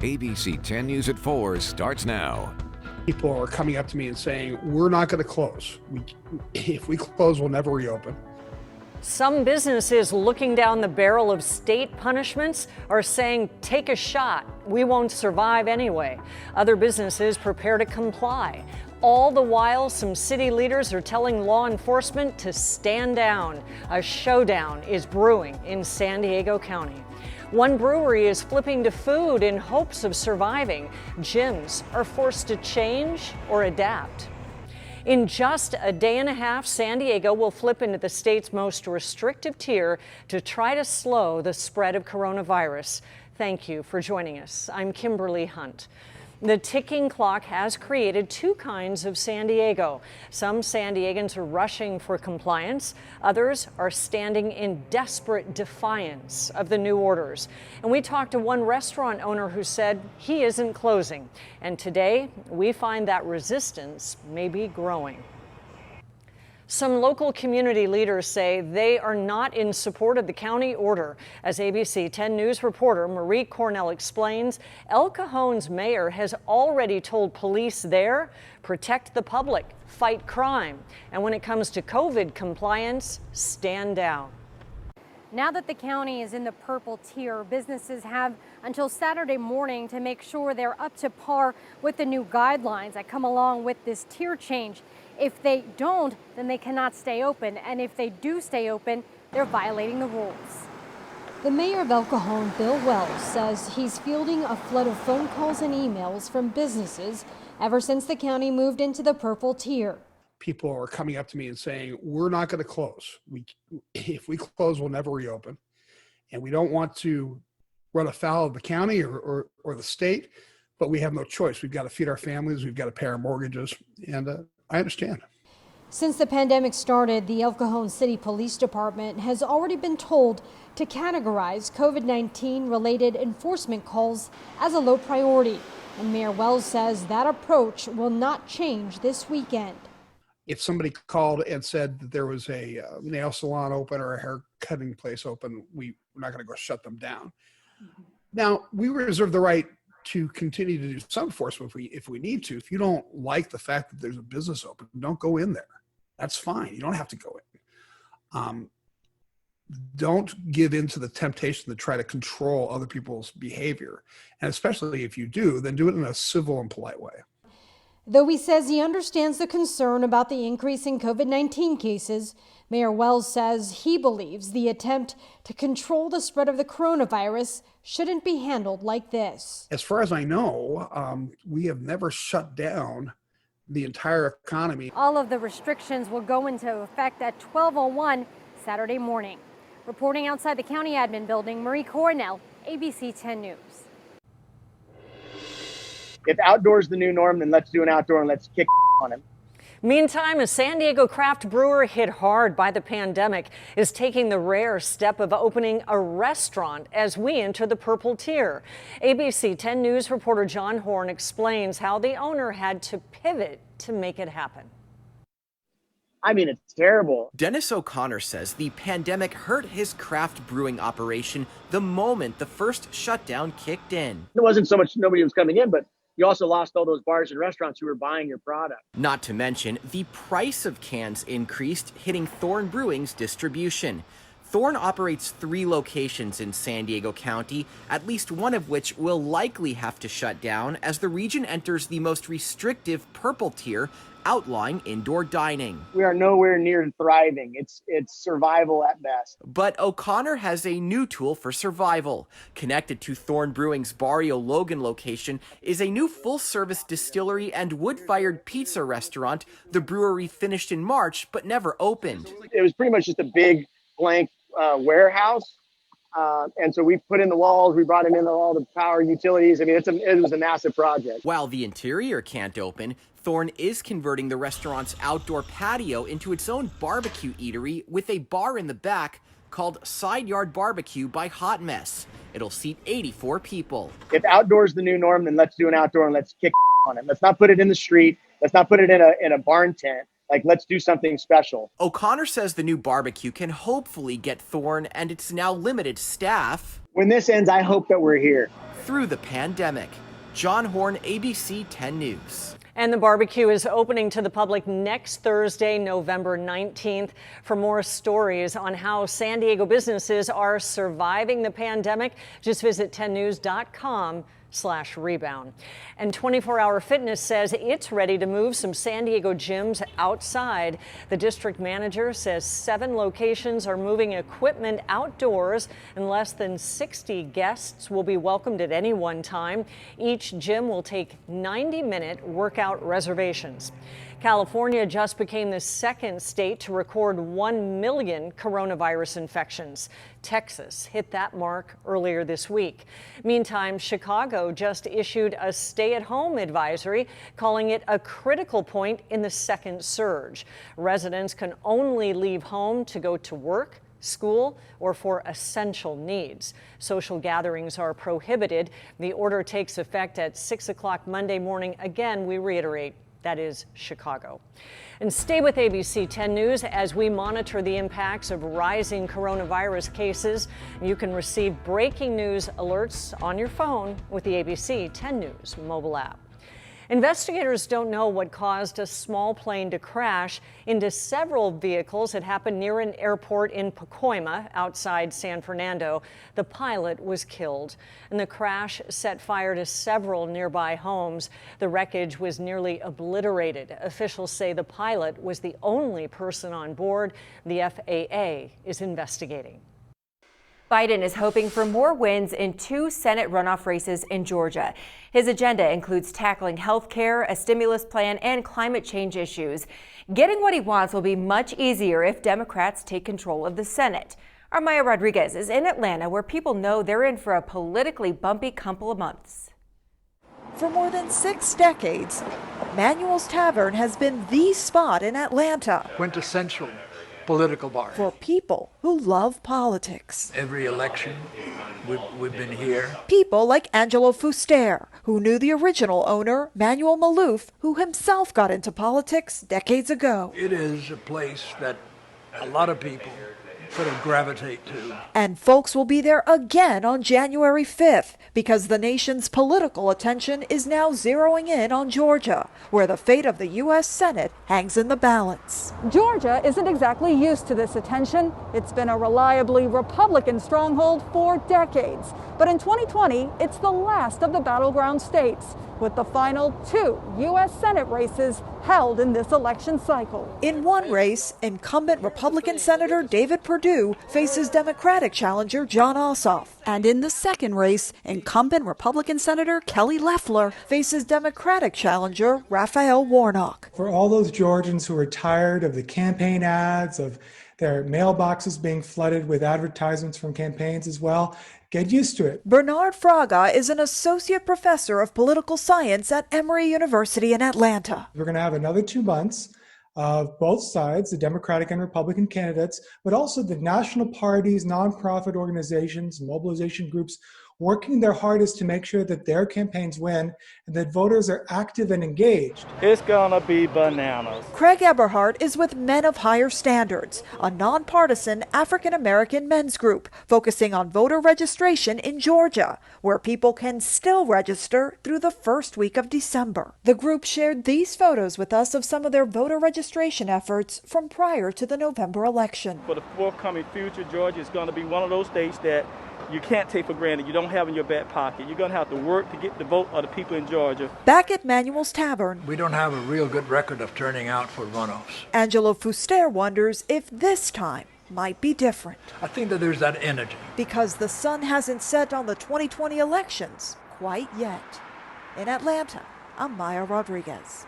ABC 10 News at 4 starts now. People are coming up to me and saying, we're not going to close. If we close, we'll never reopen. Some businesses looking down the barrel of state punishments are saying, take a shot. We won't survive anyway. Other businesses prepare to comply. All the while, some city leaders are telling law enforcement to stand down. A showdown is brewing in San Diego County. One brewery is flipping to food in hopes of surviving. Gyms are forced to change or adapt. In just a day and a half, San Diego will flip into the state's most restrictive tier to try to slow the spread of coronavirus. Thank you for joining us. I'm Kimberly Hunt. The ticking clock has created two kinds of San Diego. Some San Diegans are rushing for compliance. Others are standing in desperate defiance of the new orders. And we talked to one restaurant owner who said he isn't closing. And today, we find that resistance may be growing. Some local community leaders say they are not in support of the county order. As ABC 10 News reporter Marie Cornell explains, El Cajon's mayor has already told police there, protect the public, fight crime. And when it comes to COVID compliance, stand down. Now that the county is in the purple tier, businesses have until Saturday morning to make sure they're up to par with the new guidelines that come along with this tier change. If they don't, then they cannot stay open. And if they do stay open, they're violating the rules. The mayor of El Cajon, Bill Wells, says he's fielding a flood of phone calls and emails from businesses ever since the county moved into the purple tier. People are coming up to me and saying, we're not going to close. If we close, we'll never reopen. And we don't want to run afoul of the county or the state, but we have no choice. We've got to feed our families. We've got to pay our mortgages. And I understand. Since the pandemic started, the El Cajon City Police Department has already been told to categorize COVID-19 related enforcement calls as a low priority. And Mayor Wells says that approach will not change this weekend. If somebody called and said that there was a nail salon open or a hair cutting place open, we're not going to go shut them down. Now, we reserve the right to continue to do some enforcement if we need to. If you don't like the fact that there's a business open, don't go in there. That's fine. You don't have to go in. Don't give in to the temptation to try to control other people's behavior. And especially if you do, then do it in a civil and polite way. Though he says he understands the concern about the increase in COVID-19 cases, Mayor Wells says he believes the attempt to control the spread of the coronavirus shouldn't be handled like this. As far as I know, we have never shut down the entire economy. All of the restrictions will go into effect at 12:01 Saturday morning. Reporting outside the county admin building, Marie Cornell, ABC 10 News. If outdoors the new norm, then let's do an outdoor and let's kick on him. Meantime, a San Diego craft brewer hit hard by the pandemic is taking the rare step of opening a restaurant as we enter the purple tier. ABC 10 News reporter John Horn explains how the owner had to pivot to make it happen. I mean, it's terrible. Dennis O'Connor says the pandemic hurt his craft brewing operation the moment the first shutdown kicked in. It wasn't so much nobody was coming in, but you also lost all those bars and restaurants who were buying your product. Not to mention, the price of cans increased, hitting Thorn Brewing's distribution. Thorn operates 3 locations in San Diego County, at least one of which will likely have to shut down as the region enters the most restrictive purple tier, outlawing indoor dining. We are nowhere near thriving. It's survival at best. But O'Connor has a new tool for survival. Connected to Thorn Brewing's Barrio Logan location is a new full-service distillery and wood-fired pizza restaurant the brewery finished in March but never opened. It was pretty much just a big blank warehouse. And so we put in the walls, we brought in all the power utilities. I mean, it was a massive project. While the interior can't open, Thorn is converting the restaurant's outdoor patio into its own barbecue eatery with a bar in the back called Side Yard Barbecue by Hot Mess. It'll seat 84 people. If outdoors the new norm, then let's do an outdoor and let's kick on it. Let's not put it in the street. Let's not put it in a barn tent. Like, let's do something special. O'Connor says the new barbecue can hopefully get Thorn and its now limited staff. When this ends, I hope that we're here. through the pandemic. John Horn, ABC 10 News. And the barbecue is opening to the public next Thursday, November 19th. For more stories on how San Diego businesses are surviving the pandemic, just visit 10news.com/rebound. And 24 Hour Fitness says it's ready to move some San Diego gyms outside. The district manager says 7 locations are moving equipment outdoors, and less than 60 guests will be welcomed at any one time. Each gym will take 90-minute workout reservations. California just became the second state to record 1 million coronavirus infections. Texas hit that mark earlier this week. Meantime, Chicago just issued a stay-at-home advisory, calling it a critical point in the second surge. Residents can only leave home to go to work, school, or for essential needs. Social gatherings are prohibited. The order takes effect at 6 o'clock Monday morning. Again, we reiterate, that is Chicago. And stay with ABC 10 News as we monitor the impacts of rising coronavirus cases. You can receive breaking news alerts on your phone with the ABC 10 News mobile app. Investigators don't know what caused a small plane to crash into several vehicles. It happened near an airport in Pacoima, outside San Fernando. The pilot was killed, and the crash set fire to several nearby homes. The wreckage was nearly obliterated. Officials say the pilot was the only person on board. The FAA is investigating. Biden is hoping for more wins in 2 Senate runoff races in Georgia. His agenda includes tackling health care, a stimulus plan, and climate change issues. Getting what he wants will be much easier if Democrats take control of the Senate. Our Maya Rodriguez is in Atlanta, where people know they're in for a politically bumpy couple of months. For more than 6 decades, Manuel's Tavern has been the spot in Atlanta. Quintessential political bar. For people who love politics. Every election, we've been here. People like Angelo Fuster, who knew the original owner, Manuel Malouf, who himself got into politics decades ago. It is a place that a lot of people sort of gravitate to. And folks will be there again on January 5th because the nation's political attention is now zeroing in on Georgia, where the fate of the U.S. Senate hangs in the balance. Georgia isn't exactly used to this attention. It's been a reliably Republican stronghold for decades. But in 2020, it's the last of the battleground states, with the final 2 U.S. Senate races held in this election cycle. In one race, incumbent Republican Senator David Perdue faces Democratic challenger Jon Ossoff. And in the second race, incumbent Republican Senator Kelly Loeffler faces Democratic challenger Raphael Warnock. For all those Georgians who are tired of the campaign ads, of their mailboxes being flooded with advertisements from campaigns as well, get used to it. Bernard Fraga is an associate professor of political science at Emory University in Atlanta. We're going to have another 2 months of both sides, the Democratic and Republican candidates, but also the national parties, nonprofit organizations, mobilization groups, working their hardest to make sure that their campaigns win and that voters are active and engaged. It's gonna be bananas. Craig Eberhardt is with Men of Higher Standards, a nonpartisan African-American men's group focusing on voter registration in Georgia, where people can still register through the first week of December. The group shared these photos with us of some of their voter registration efforts from prior to the November election. For the forthcoming future, Georgia is gonna be one of those states that you can't take for granted, you don't have in your back pocket. You're going to have to work to get the vote of the people in Georgia. Back at Manuel's Tavern, We don't have a real good record of turning out for runoffs. Angelo Fuster wonders if this time might be different. I think that there's that energy. Because the sun hasn't set on the 2020 elections quite yet. In Atlanta, I'm Maya Rodriguez.